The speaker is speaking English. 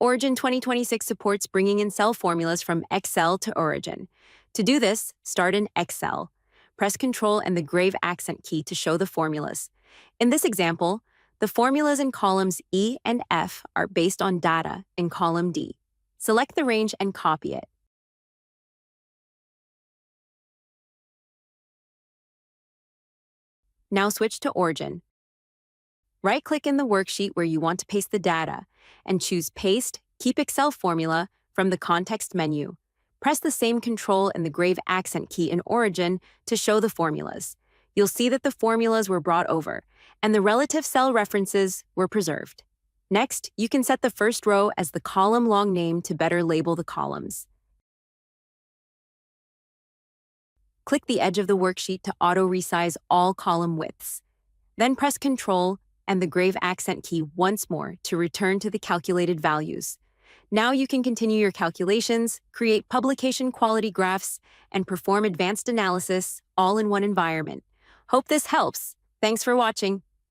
Origin 2026 supports bringing in cell formulas from Excel to Origin. To do this, start in Excel. Press Ctrl and the grave accent key to show the formulas. In this example, the formulas in columns E and F are based on data in column D. Select the range and copy it. Now switch to Origin. Right-click in the worksheet where you want to paste the data and choose Paste, Keep Excel Formula from the context menu. Press the same Ctrl and the grave accent key in Origin to show the formulas. You'll see that the formulas were brought over, and the relative cell references were preserved. Next, you can set the first row as the column long name to better label the columns. Click the edge of the worksheet to auto-resize all column widths. Then press Ctrl and the grave accent key once more to return to the calculated values. Now you can continue your calculations, create publication quality graphs, and perform advanced analysis all in one environment. Hope this helps. Thanks for watching.